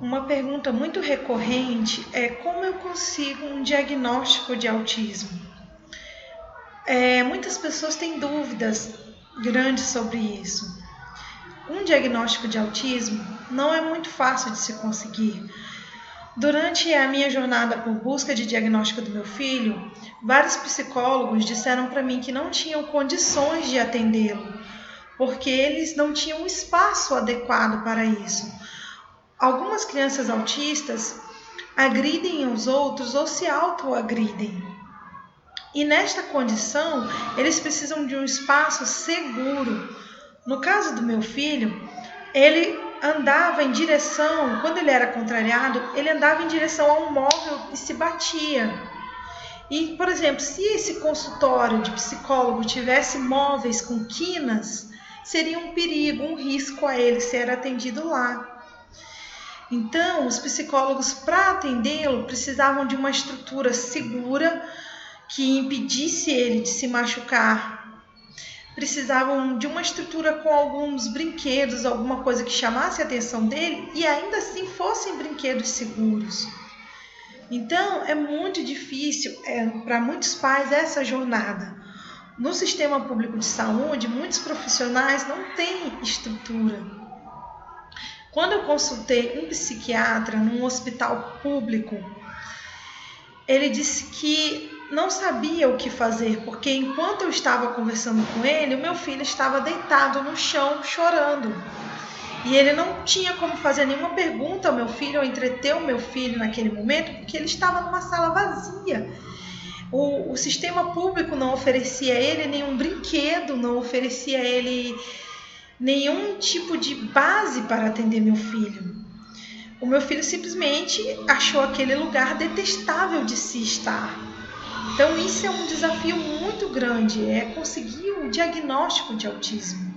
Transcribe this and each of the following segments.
Uma pergunta muito recorrente é como eu consigo um diagnóstico de autismo? Muitas pessoas têm dúvidas grandes sobre isso. Um diagnóstico de autismo não é muito fácil de se conseguir. Durante a minha jornada por busca de diagnóstico do meu filho, vários psicólogos disseram para mim que não tinham condições de atendê-lo, porque eles não tinham um espaço adequado para isso. Algumas crianças autistas agridem os outros ou se autoagridem. E nesta condição, eles precisam de um espaço seguro. No caso do meu filho, ele andava em direção, quando ele era contrariado, ele andava em direção a um móvel e se batia. E, por exemplo, se esse consultório de psicólogo tivesse móveis com quinas, seria um perigo, um risco a ele ser atendido lá. Então, os psicólogos, para atendê-lo, precisavam de uma estrutura segura que impedisse ele de se machucar. Precisavam de uma estrutura com alguns brinquedos, alguma coisa que chamasse a atenção dele e ainda assim fossem brinquedos seguros. Então, é muito difícil para muitos pais essa jornada. No sistema público de saúde, muitos profissionais não têm estrutura. Quando eu consultei um psiquiatra num hospital público, ele disse que não sabia o que fazer, porque enquanto eu estava conversando com ele, o meu filho estava deitado no chão chorando. E ele não tinha como fazer nenhuma pergunta ao meu filho ou entreter o meu filho naquele momento, porque ele estava numa sala vazia. O sistema público não oferecia a ele nenhum brinquedo, não oferecia a ele nenhum tipo de base para atender meu filho. O meu filho simplesmente achou aquele lugar detestável de se estar. Então isso é um desafio muito grande, conseguir o diagnóstico de autismo.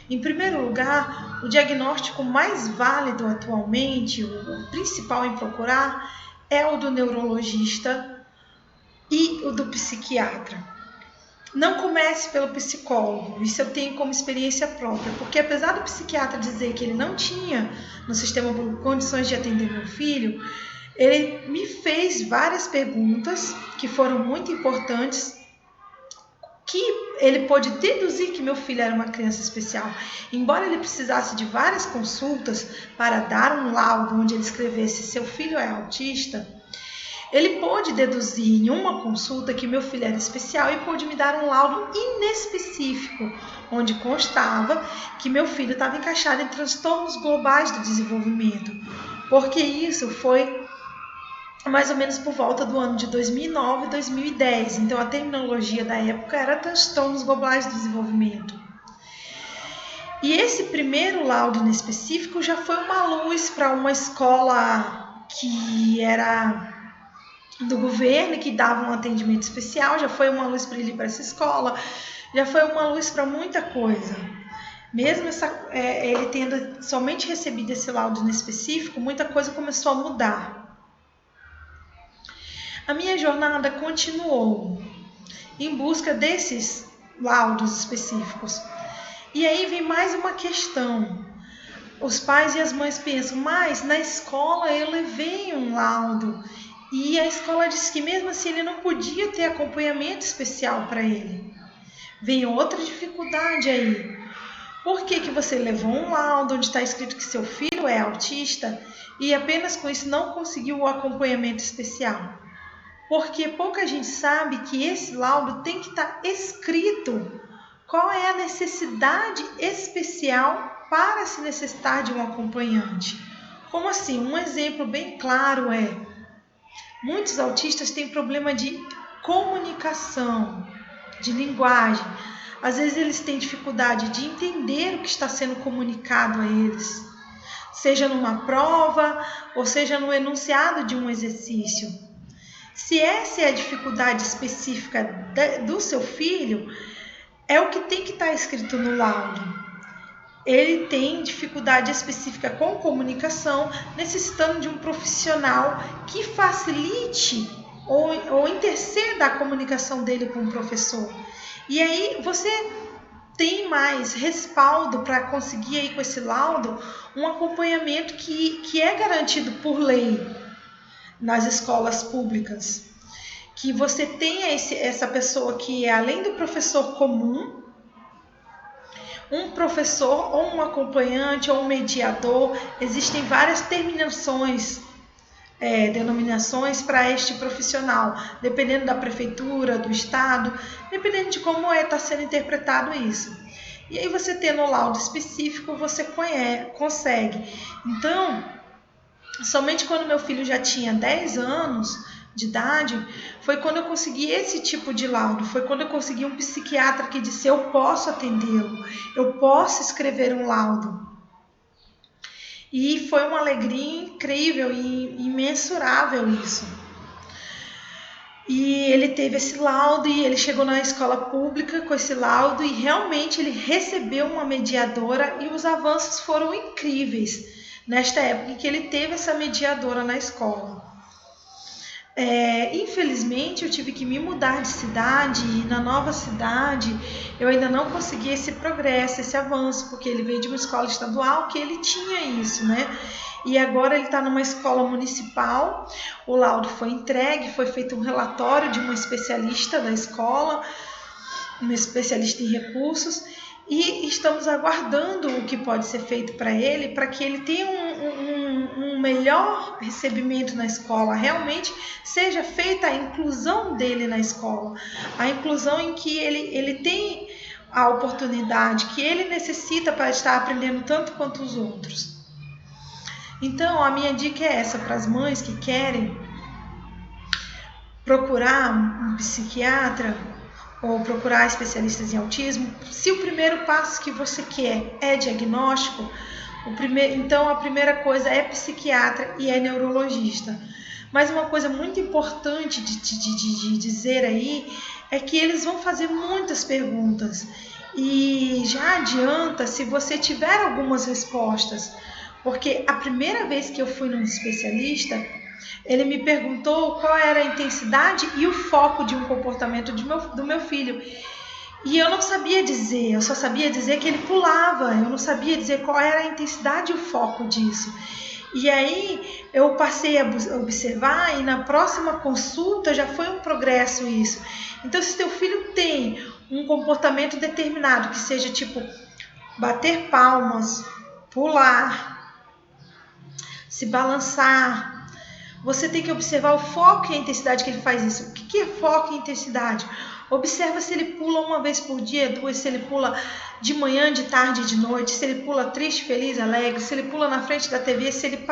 Em primeiro lugar, o diagnóstico mais válido atualmente, o principal em procurar, é o do neurologista e o do psiquiatra. Não comece pelo psicólogo, isso eu tenho como experiência própria, porque apesar do psiquiatra dizer que ele não tinha no sistema público condições de atender meu filho, ele me fez várias perguntas que foram muito importantes, que ele pôde deduzir que meu filho era uma criança especial. Embora ele precisasse de várias consultas para dar um laudo onde ele escrevesse seu filho é autista, ele pôde deduzir em uma consulta que meu filho era especial e pôde me dar um laudo inespecífico, onde constava que meu filho estava encaixado em transtornos globais do desenvolvimento, porque isso foi mais ou menos por volta do ano de 2009 e 2010. Então, a terminologia da época era transtornos globais do desenvolvimento. E esse primeiro laudo inespecífico já foi uma luz para uma escola que era do governo, que dava um atendimento especial, já foi uma luz para ele ir para essa escola, já foi uma luz para muita coisa. Mesmo ele tendo somente recebido esse laudo inespecífico, muita coisa começou a mudar. A minha jornada continuou em busca desses laudos específicos. E aí vem mais uma questão. Os pais e as mães pensam, mas na escola eu levei um laudo. E a escola disse que mesmo assim ele não podia ter acompanhamento especial para ele. Vem outra dificuldade aí. Por que você levou um laudo onde está escrito que seu filho é autista e apenas com isso não conseguiu o acompanhamento especial? Porque pouca gente sabe que esse laudo tem que estar escrito qual é a necessidade especial para se necessitar de um acompanhante. Como assim? Um exemplo bem claro muitos autistas têm problema de comunicação, de linguagem. Às vezes eles têm dificuldade de entender o que está sendo comunicado a eles, seja numa prova ou seja no enunciado de um exercício. Se essa é a dificuldade específica do seu filho, é o que tem que estar escrito no laudo. Ele tem dificuldade específica com comunicação, necessitando de um profissional que facilite ou interceda a comunicação dele com o professor. E aí você tem mais respaldo para conseguir aí com esse laudo um acompanhamento que é garantido por lei nas escolas públicas. Que você tenha essa pessoa que é além do professor comum, um professor ou um acompanhante ou um mediador. Existem várias denominações para este profissional, dependendo da prefeitura, do estado, dependendo de como está sendo interpretado isso. E aí você tendo o laudo específico, você consegue. Então, somente quando meu filho já tinha 10 anos de idade, foi quando eu consegui esse tipo de laudo, foi quando eu consegui um psiquiatra que disse: eu posso atendê-lo, eu posso escrever um laudo. E foi uma alegria incrível e imensurável isso. E ele teve esse laudo e ele chegou na escola pública com esse laudo e realmente ele recebeu uma mediadora e os avanços foram incríveis nesta época em que ele teve essa mediadora na escola. Infelizmente eu tive que me mudar de cidade e na nova cidade eu ainda não consegui esse progresso, esse avanço, porque ele veio de uma escola estadual que ele tinha isso, né? E agora ele está numa escola municipal, o laudo foi entregue, foi feito um relatório de uma especialista da escola, uma especialista em recursos, e estamos aguardando o que pode ser feito para que ele tenha um melhor recebimento na escola, realmente seja feita a inclusão dele na escola, a inclusão em que ele tem a oportunidade que ele necessita para estar aprendendo tanto quanto os outros. Então, a minha dica é essa para as mães que querem procurar um psiquiatra ou procurar especialistas em autismo. Se o primeiro passo que você quer é diagnóstico, então a primeira coisa é psiquiatra e é neurologista. Mas uma coisa muito importante de dizer aí é que eles vão fazer muitas perguntas e já adianta se você tiver algumas respostas, porque a primeira vez que eu fui num especialista, ele me perguntou qual era a intensidade e o foco de um comportamento do meu filho. E eu não sabia dizer, eu só sabia dizer que ele pulava, eu não sabia dizer qual era a intensidade e o foco disso. E aí eu passei a observar e na próxima consulta já foi um progresso isso. Então, se teu filho tem um comportamento determinado, que seja tipo bater palmas, pular, se balançar, você tem que observar o foco e a intensidade que ele faz isso. O que é foco e intensidade? Observa se ele pula uma vez por dia, duas, se ele pula de manhã, de tarde e de noite, se ele pula triste, feliz, alegre, se ele pula na frente da TV, se ele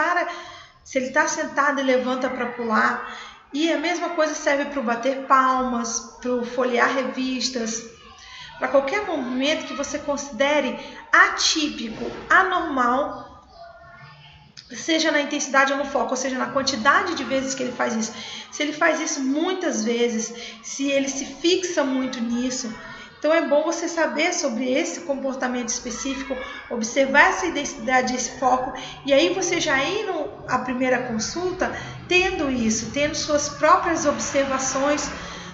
está sentado e levanta para pular. E a mesma coisa serve para o bater palmas, para o folhear revistas, para qualquer movimento que você considere atípico, anormal, seja na intensidade ou no foco, ou seja, na quantidade de vezes que ele faz isso. Se ele faz isso muitas vezes, se ele se fixa muito nisso, então é bom você saber sobre esse comportamento específico, observar essa intensidade, esse foco, e aí você já ir à primeira consulta tendo isso, tendo suas próprias observações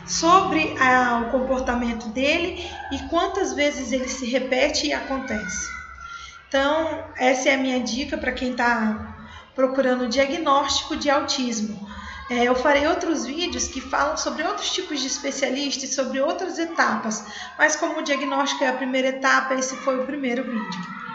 sobre o comportamento dele e quantas vezes ele se repete e acontece. Então, essa é a minha dica para quem está procurando diagnóstico de autismo. Eu farei outros vídeos que falam sobre outros tipos de especialistas, sobre outras etapas, mas como o diagnóstico é a primeira etapa, esse foi o primeiro vídeo.